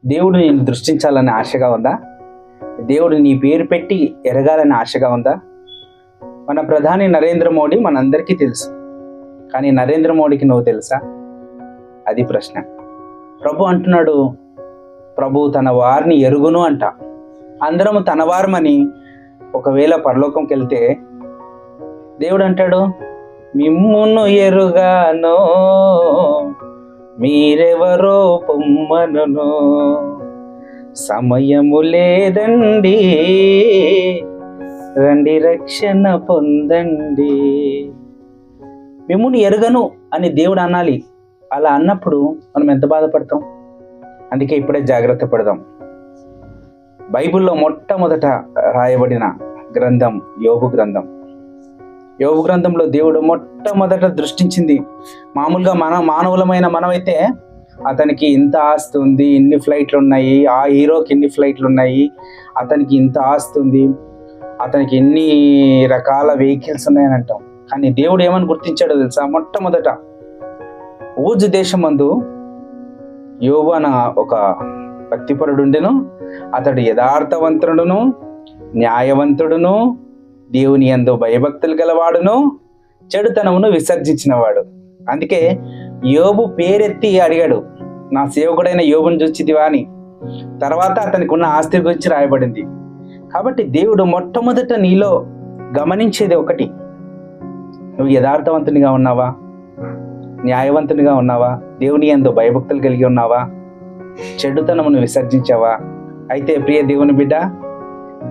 దేవుడు నేను దృష్టించాలని ఆశగా ఉందా? దేవుడు నీ పేరు పెట్టి ఎరగాలని ఆశగా ఉందా? మన ప్రధాని నరేంద్ర మోడీ మనందరికీ తెలుసు, కానీ నరేంద్ర మోడీకి నువ్వు తెలుసా? అది ప్రశ్న. ప్రభు అంటున్నాడు, ప్రభు తన వారిని ఎరుగును అంట. అందరము తన వారమని ఒకవేళ పరలోకంకి వెళ్తే దేవుడు అంటాడు, మిమ్మును ఎరుగానో మీరెవరో పొమ్మనును, సమయము లేదండి రండి రక్షణ పొందండి. మిమ్మును ఎరుగను అని దేవుడు అనాలి. అలా అన్నప్పుడు మనం ఎంత బాధపడతాం? అందుకే ఇప్పుడే జాగ్రత్త పడదాం. బైబిల్లో మొట్టమొదట రాయబడిన గ్రంథం యోబు గ్రంథం. యోబు గ్రంథంలో దేవుడు మొట్టమొదట దృష్టించింది, మామూలుగా మానవులమైన మనమైతే అతనికి ఇంత ఆస్తి ఉంది, ఇన్ని ఫ్లైట్లు ఉన్నాయి, ఆ హీరోకి ఇన్ని ఫ్లైట్లు ఉన్నాయి, అతనికి ఇంత ఆస్తి ఉంది, అతనికి ఇన్ని రకాల వెహికల్స్ ఉన్నాయని అంటాం. కానీ దేవుడు ఏమని గుర్తించాడో తెలుసా? మొట్టమొదట ఊజు దేశమందు యోబు అన్న ఒక భక్తిపరుడుండెను. అతడు యథార్థవంతుడును, న్యాయవంతుడును, దేవుని యందు భయభక్తులు గలవాడును, చెడుతనమును విసర్జించినవాడు. అందుకే యోబు పేరెత్తి అడిగాడు, నా సేవకుడైన యోబుని చూచితివా అని. తర్వాత అతనికి ఉన్న ఆస్తి గురించి రాయబడింది. కాబట్టి దేవుడు మొట్టమొదట నీలో గమనించేది ఒకటి, నువ్వు యథార్థవంతునిగా ఉన్నావా? న్యాయవంతునిగా ఉన్నావా? దేవుని యందు భయభక్తులు కలిగి ఉన్నావా? చెడుతనమును విసర్జించావా? అయితే ప్రియ దేవుని బిడ్డ,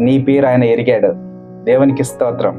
నీ పేరు ఆయన ఎరిగాడు. దేవునికి స్తోత్రం.